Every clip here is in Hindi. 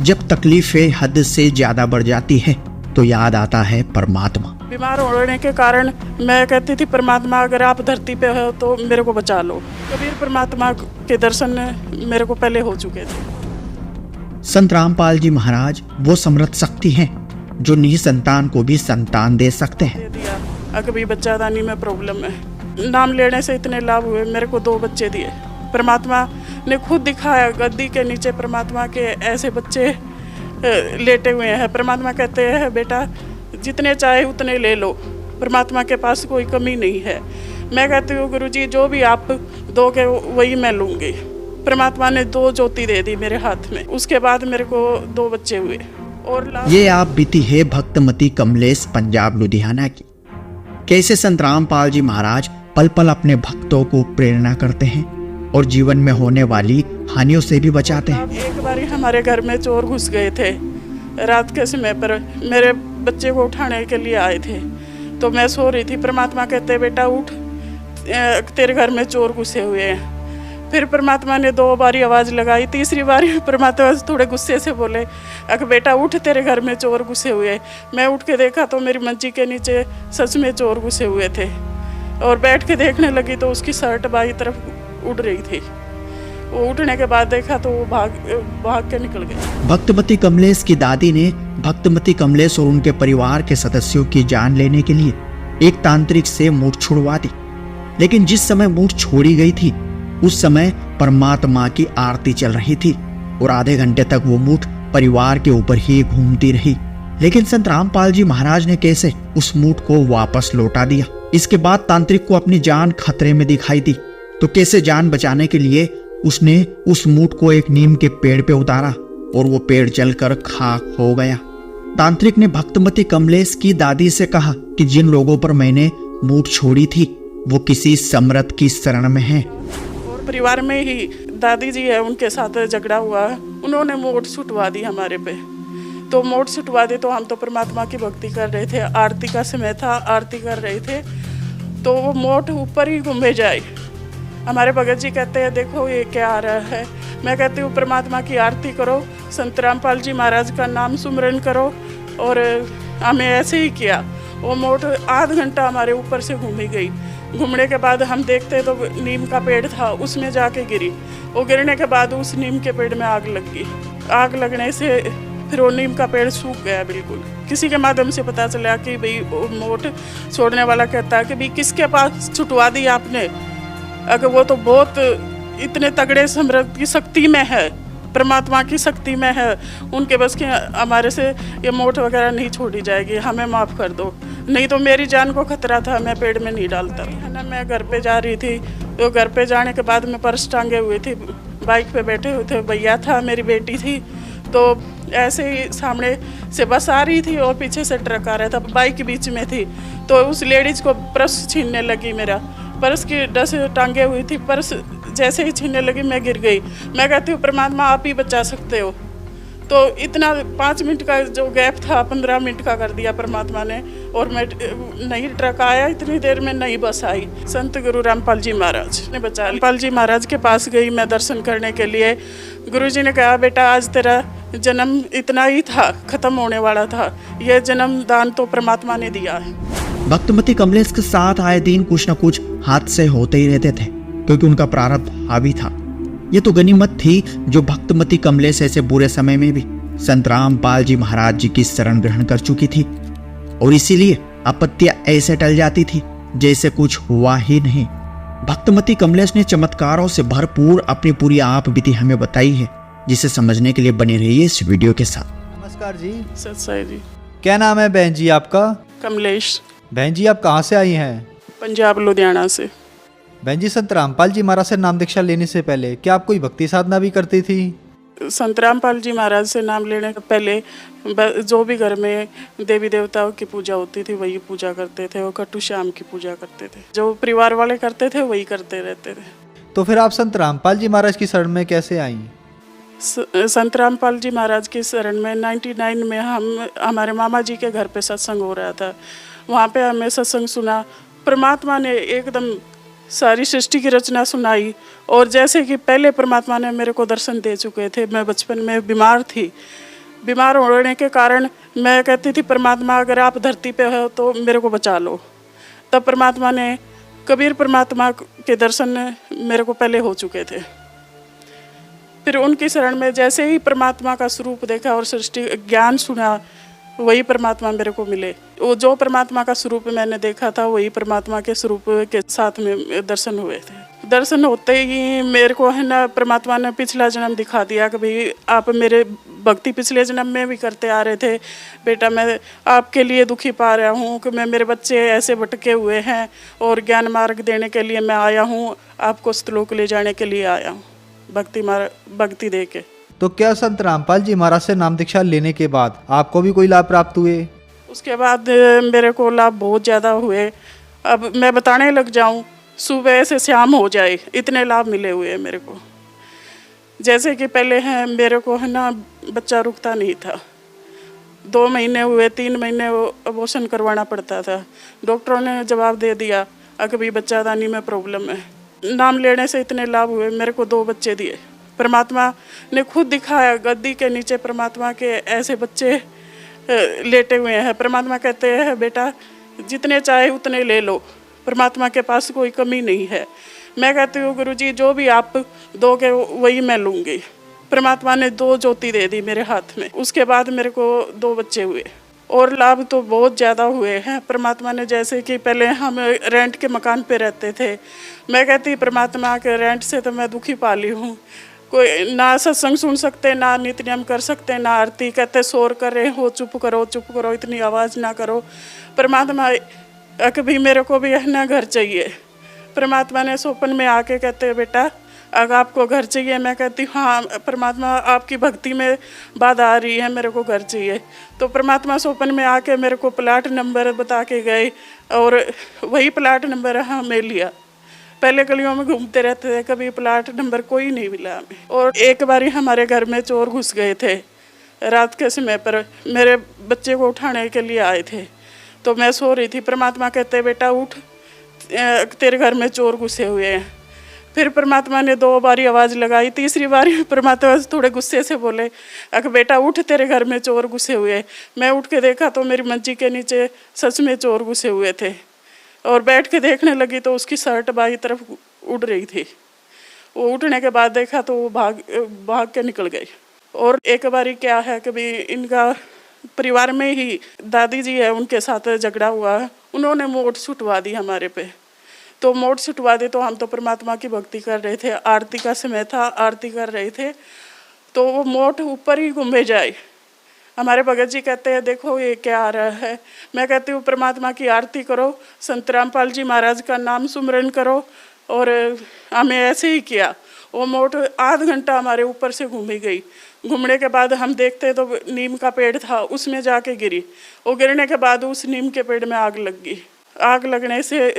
जब तकलीफें हद से ज्यादा बढ़ जाती है तो याद आता है परमात्मा। बीमार होने के कारण मैं कहती थी, परमात्मा अगर आप धरती पे हो तो मेरे को बचा लो। कबीर परमात्मा के दर्शन मेरे को पहले हो चुके थे। संत रामपाल जी महाराज वो समर्थ शक्ति हैं जो निसंतान को भी संतान दे सकते हैं। दे दिया, कभी बच्चादानी में प्रॉब्लम है, नाम लेने से इतने लाभ हुए। मेरे को 2 बच्चे दिए, परमात्मा ने खुद दिखाया। गद्दी के नीचे परमात्मा के ऐसे बच्चे लेटे हुए हैं। परमात्मा कहते हैं, बेटा जितने चाहे उतने ले लो, परमात्मा के पास कोई कमी नहीं है। मैं कहती हूँ, गुरुजी जो भी आप दोगे वही मैं लूँगी। परमात्मा ने 2 ज्योति दे दी मेरे हाथ में। उसके बाद मेरे को 2 बच्चे हुए। और ये आप बीती है भक्तमती कमलेश, पंजाब लुधियाना की। कैसे संत रामपाल जी महाराज पल पल अपने भक्तों को प्रेरणा करते हैं और जीवन में होने वाली हानियों से भी बचाते हैं। एक बार हमारे घर में चोर घुस गए थे रात के समय पर। मेरे बच्चे को उठाने के लिए आए थे, तो मैं सो रही थी। परमात्मा कहते, बेटा उठ, तेरे घर में चोर घुसे हुए हैं। फिर परमात्मा ने 2 बारी आवाज़ लगाई। तीसरी बारी परमात्मा थोड़े गुस्से से बोले, अगर बेटा उठ, तेरे घर में चोर घुसे हुए। मैं उठ के देखा तो मेरी मंची के नीचे सच में चोर घुसे हुए थे। और बैठ के देखने लगी तो उसकी शर्ट बाई तरफ उड़ रही थी। वो उठने के बाद देखा तो वो भाग के निकल गए। भक्तमती कमलेश की दादी ने भक्तमती कमलेश और उनके परिवार के सदस्यों की जान लेने के लिए एक तांत्रिक से मूठ छुड़वा दी। लेकिन जिस समय मूठ छोड़ी गई थी उस समय परमात्मा की आरती चल रही थी और आधे घंटे तक वो मूठ परिवार के ऊपर ही घूमती रही। लेकिन संत रामपाल जी महाराज ने कैसे उस मूठ को वापस लौटा दिया। इसके बाद तांत्रिक को अपनी जान खतरे में दिखाई दी, तो कैसे जान बचाने के लिए उसने उस मूठ को एक नीम के पेड़ पे उतारा और वो पेड़ जलकर खाक हो गया। तांत्रिक ने भक्तमती कमलेश की दादी से कहा कि जिन लोगों पर मैंने मूठ छोड़ी थी वो किसी समर्थ की शरण में हैं। और परिवार में ही दादी जी है, उनके साथ झगड़ा हुआ, उन्होंने मूठ छुटवा दी हमारे पे। तो मूठ छुटवा दी तो हम तो परमात्मा की भक्ति कर रहे थे, आरती का समय था, आरती कर रहे थे, तो वो मूठ ऊपर ही घूमे जाए। हमारे भगत जी कहते हैं, देखो ये क्या आ रहा है। मैं कहती हूँ, परमात्मा की आरती करो, संत रामपाल जी महाराज का नाम सुमरन करो। और हमें ऐसे ही किया। वो मोट आध घंटा हमारे ऊपर से घूमी गई। घूमने के बाद हम देखते तो नीम का पेड़ था, उसमें जाके गिरी। वो गिरने के बाद उस नीम के पेड़ में आग लग गई। आग लगने से फिर वो नीम का पेड़ सूख गया बिल्कुल। किसी के माध्यम से पता चला कि भाई वो मोट छोड़ने वाला कहता है कि भाई किसके पास छुटवा दी आपने, अगर वो तो बहुत इतने तगड़े समर्थ की शक्ति में है, परमात्मा की शक्ति में है, उनके बस के हमारे से ये मोट वगैरह नहीं छोड़ी जाएगी, हमें माफ़ कर दो, नहीं तो मेरी जान को खतरा था, मैं पेड़ में नहीं डालता है ना। मैं घर पे जा रही थी, तो घर पे जाने के बाद मैं पर्स टांगे हुए थी, बाइक पे बैठे हुए थे, भैया था, मेरी बेटी थी, तो ऐसे ही सामने से बस आ रही थी और पीछे से ट्रक आ रहा था, बाइक बीच में थी, तो उस लेडीज़ को पर्स छीनने लगी। मेरा पर्स की डस टांगे हुई थी, पर्स जैसे ही छीनने लगी मैं गिर गई। मैं कहती हूँ परमात्मा आप ही बचा सकते हो। तो इतना 5 मिनट का जो गैप था 15 मिनट का कर दिया परमात्मा ने, और मैं नहीं ट्रक आया, इतनी देर में नहीं बस आई। संत गुरु रामपाल जी महाराज ने बचा। रामपाल जी महाराज के पास गई मैं दर्शन करने के लिए। गुरुजी ने कहा, बेटा आज तेरा जन्म इतना ही था, खत्म होने वाला था, यह जन्म दान तो परमात्मा ने दिया है। भक्तमती कमलेश के साथ आए दिन कुछ न कुछ हादसे होते ही रहते थे, क्योंकि उनका प्रारब्ध हावी था। ये तो गनीमत थी जो भक्तमती कमलेश ऐसे बुरे समय में भी संत रामपाल जी महाराज जी की शरण ग्रहण कर चुकी थी, और इसीलिए आपत्तियां ऐसे टल जाती थी जैसे कुछ हुआ ही नहीं। भक्तमती कमलेश ने चमत्कारों से भरपूर अपनी पूरी आप बीती हमें बताई है, जिसे समझने के लिए बने रहिए इस वीडियो के साथ। नमस्कार जी। सत्साई जी। क्या नाम है बहन जी आपका? कमलेश। बहन जी आप कहाँ से आई हैं? पंजाब लुधियाना से। बहन जी संत रामपाल जी महाराज से नाम दीक्षा लेने से पहले क्या आप कोई भक्ति साधना भी करती थी? संत रामपाल जी महाराज से नाम लेने के पहले जो भी घर में देवी देवताओं की पूजा होती थी वही पूजा करते थे, वो कट्टू श्याम की पूजा करते थे, जो परिवार वाले करते थे वही करते रहते थे। तो फिर आप संत रामपाल जी महाराज की शरण में कैसे आई? संत रामपाल जी महाराज की शरण में 99 में हमारे मामा जी के घर पे सत्संग हो रहा था, वहाँ पे हमें सत्संग सुना। परमात्मा ने एकदम सारी सृष्टि की रचना सुनाई, और जैसे कि पहले परमात्मा ने मेरे को दर्शन दे चुके थे। मैं बचपन में बीमार थी, बीमार होने के कारण मैं कहती थी परमात्मा अगर आप धरती पे हो तो मेरे को बचा लो। तब परमात्मा ने, कबीर परमात्मा के दर्शन मेरे को पहले हो चुके थे। फिर उनकी शरण में जैसे ही परमात्मा का स्वरूप देखा और सृष्टि ज्ञान सुना, वही परमात्मा मेरे को मिले। वो जो परमात्मा का स्वरूप मैंने देखा था वही परमात्मा के स्वरूप के साथ में दर्शन हुए थे। दर्शन होते ही मेरे को है ना परमात्मा ने पिछला जन्म दिखा दिया कि भाई आप मेरे भक्ति पिछले जन्म में भी करते आ रहे थे बेटा, मैं आपके लिए दुखी पा रहा हूँ कि मैं मेरे बच्चे ऐसे भटके हुए हैं और ज्ञान मार्ग देने के लिए मैं आया हूँ, आपको स्तलोक ले जाने के लिए आया हूँ भक्ति दे के। तो क्या संत रामपाल जी महाराज से नाम दीक्षा लेने के बाद आपको भी कोई लाभ प्राप्त हुए? उसके बाद मेरे को लाभ बहुत ज़्यादा हुए। अब मैं बताने लग जाऊं, सुबह से शाम हो जाए इतने लाभ मिले हुए हैं मेरे को। जैसे कि पहले है मेरे को है ना बच्चा रुकता नहीं था, 2 महीने हुए, 3 महीने अबॉर्शन करवाना पड़ता था। डॉक्टरों ने जवाब दे दिया अभी बच्चादानी में प्रॉब्लम है। नाम लेने से इतने लाभ हुए, मेरे को 2 बच्चे दिए। परमात्मा ने खुद दिखाया, गद्दी के नीचे परमात्मा के ऐसे बच्चे लेटे हुए हैं। परमात्मा कहते हैं बेटा जितने चाहे उतने ले लो, परमात्मा के पास कोई कमी नहीं है। मैं कहती हूँ गुरुजी जो भी आप दोगे वही मैं लूँगी। परमात्मा ने 2 ज्योति दे दी मेरे हाथ में। उसके बाद मेरे को 2 बच्चे हुए और लाभ तो बहुत ज़्यादा हुए हैं परमात्मा ने। जैसे कि पहले हम रेंट के मकान पे रहते थे, मैं कहती परमात्मा के रेंट से तो मैं दुखी पाली हूँ। कोई ना सत्संग सुन सकते, ना नित्य नियम कर सकते, ना आरती। कहते शोर कर रहे हो, चुप करो, इतनी आवाज़ ना करो। परमात्मा कभी मेरे को भी है ना घर चाहिए। परमात्मा ने स्वप्न में आके कहते बेटा अगर आपको घर चाहिए, मैं कहती हाँ परमात्मा आपकी भक्ति में बाधा आ रही है, मेरे को घर चाहिए। तो परमात्मा स्वप्न में आके मेरे को प्लाट नंबर बता के गए और वही प्लाट नंबर हमें लिया। पहले गलियों में घूमते रहते थे, कभी प्लाट नंबर कोई नहीं मिला हमें। और एक बारी हमारे घर में चोर घुस गए थे रात के समय पर, मेरे बच्चे को उठाने के लिए आए थे। तो मैं सो रही थी, परमात्मा कहते बेटा उठ, तेरे घर में चोर घुसे हुए हैं। फिर परमात्मा ने 2 बारी आवाज़ लगाई, तीसरी बारी परमात्मा थोड़े गुस्से से बोले अगर बेटा उठ, तेरे घर में चोर घुसे हुए। मैं उठ के देखा तो मेरी मंजी के नीचे सच में चोर घुसे हुए थे और बैठ के देखने लगी तो उसकी शर्ट बाई तरफ उड़ रही थी। वो उठने के बाद देखा तो वो भाग के निकल गई। और एक बारी क्या है कभी इनका परिवार में ही दादी जी है, उनके साथ झगड़ा हुआ, उन्होंने मोट छुटवा दी हमारे पे। तो मोट छुटवा दी तो हम तो परमात्मा की भक्ति कर रहे थे, आरती का समय था, आरती कर रहे थे, तो वो मोट ऊपर ही घूमे जाए। हमारे भगत जी कहते हैं देखो ये क्या आ रहा है। मैं कहती हूँ परमात्मा की आरती करो, संत रामपाल जी महाराज का नाम सुमरन करो। और हमें ऐसे ही किया। वो मोट आध घंटा हमारे ऊपर से घूमी गई। घूमने के बाद हम देखते तो नीम का पेड़ था, उसमें जाके गिरी। वो गिरने के बाद उस नीम के पेड़ में आग लग गई। आग लगने से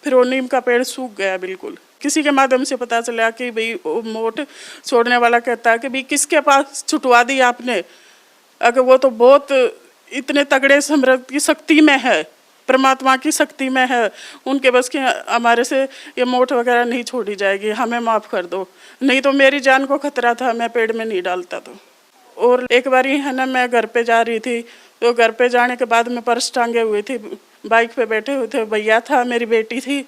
फिर वो नीम का पेड़ सूख गया बिल्कुल। किसी के माध्यम से पता चला कि भाई वो मोट छोड़ने वाला कहता है कि भाई किसके पास छुटवा दी आपने, अगर वो तो बहुत इतने तगड़े समर्थ की शक्ति में है, परमात्मा की शक्ति में है, उनके बस के हमारे से ये मोट वगैरह नहीं छोड़ी जाएगी, हमें माफ़ कर दो, नहीं तो मेरी जान को खतरा था, मैं पेड़ में नहीं डालता। तो और एक बारी है ना मैं घर पे जा रही थी, तो घर पे जाने के बाद मैं पर्स टांगे हुई थी, बाइक पे बैठे हुए थे, भैया था, मेरी बेटी थी।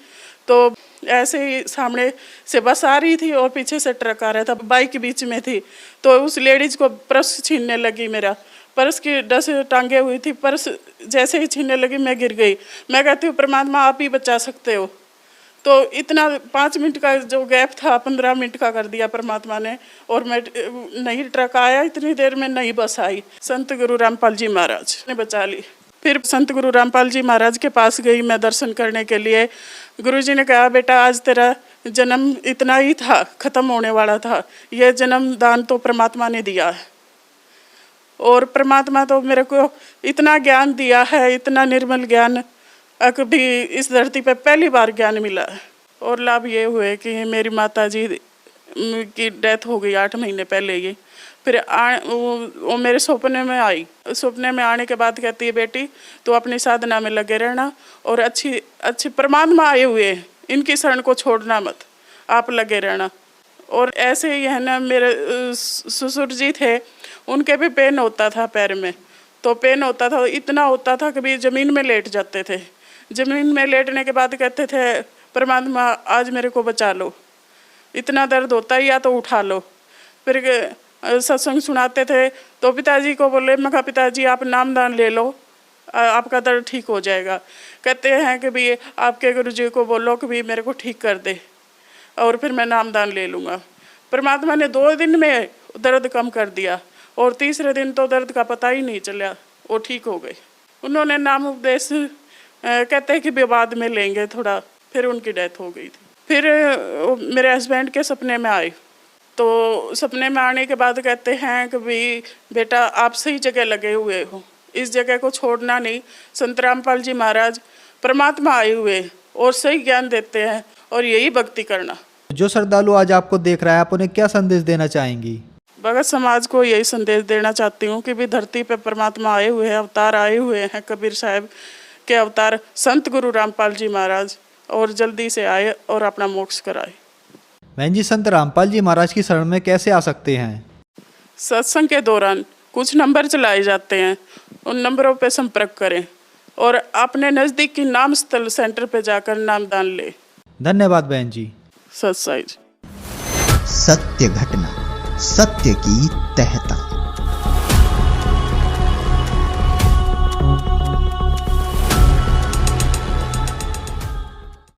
तो ऐसे ही सामने से बस आ रही थी और पीछे से ट्रक आ रहा था, बाइक बीच में थी। तो उस लेडीज को पर्स छीनने लगी, मेरा पर्स की डस टांगे हुई थी, पर्स जैसे ही छीनने लगी मैं गिर गई। मैं कहती हूँ परमात्मा आप ही बचा सकते हो। तो इतना 5 मिनट का जो गैप था 15 मिनट का कर दिया परमात्मा ने। और मैं नहीं ट्रक आया, इतनी देर में नहीं बस आई। संत गुरु रामपाल जी महाराज ने बचा ली। फिर संत गुरु रामपाल जी महाराज के पास गई मैं दर्शन करने के लिए। गुरुजी ने कहा बेटा आज तेरा जन्म इतना ही था, खत्म होने वाला था, यह जन्म दान तो परमात्मा ने दिया है। और परमात्मा तो मेरे को इतना ज्ञान दिया है, इतना निर्मल ज्ञान, कभी इस धरती पे पहली बार ज्ञान मिला है। और लाभ ये हुए कि मेरी माता जी की डेथ हो गई 8 महीने पहले ही। फिर वो मेरे सपने में आई। सपने में आने के बाद कहती है बेटी तो अपनी साधना में लगे रहना और अच्छी परमात्मा आए हुए हैं, इनकी शरण को छोड़ना मत, आप लगे रहना। और ऐसे ही है ना, मेरे ससुर जी थे, उनके भी पेन होता था पैर में। तो पेन होता था, इतना होता था कभी ज़मीन में लेट जाते थे। ज़मीन में लेटने के बाद कहते थे परमात्मा आज मेरे को बचा लो, इतना दर्द होता है या तो उठा लो। फिर सत्संग सुनाते थे तो पिताजी को बोले, मैं कहा पिताजी आप नामदान ले लो, आपका दर्द ठीक हो जाएगा। कहते हैं कि भी आपके गुरुजी को बोलो कि भी मेरे को ठीक कर दे और फिर मैं नामदान ले लूँगा। परमात्मा ने 2 दिन में दर्द कम कर दिया और तीसरे दिन तो दर्द का पता ही नहीं चला, वो ठीक हो गए। उन्होंने नाम उपदेश कहते हैं कि भी बाद में लेंगे थोड़ा, फिर उनकी डेथ हो गई थी। फिर मेरे हस्बैंड के सपने में आए, तो सपने में आने के बाद कहते हैं कि भी बेटा आप सही जगह लगे हुए हो, इस जगह को छोड़ना नहीं। संत रामपाल जी महाराज परमात्मा आए हुए और सही ज्ञान देते हैं और यही भक्ति करना। जो श्रद्धालु आज आपको देख रहा है, आप उन्हें क्या संदेश देना चाहेंगी? भगत समाज को यही संदेश देना चाहती हूँ कि भी धरती पे परमात्मा आए हुए हैं, अवतार आए हुए हैं। कबीर साहब के अवतार संत गुरु रामपाल जी महाराज, और जल्दी से आए और अपना मोक्ष कराए। बहन जी, संत रामपाल जी महाराज की शरण में कैसे आ सकते हैं? सत्संग के दौरान कुछ नंबर चलाए जाते हैं, उन नंबरों पे संपर्क करें और अपने नज़दीक की नाम स्थल सेंटर पे जाकर नामदान ले। धन्यवाद बहन जी। सत्साई। सत्य घटना, सत्य की तहता।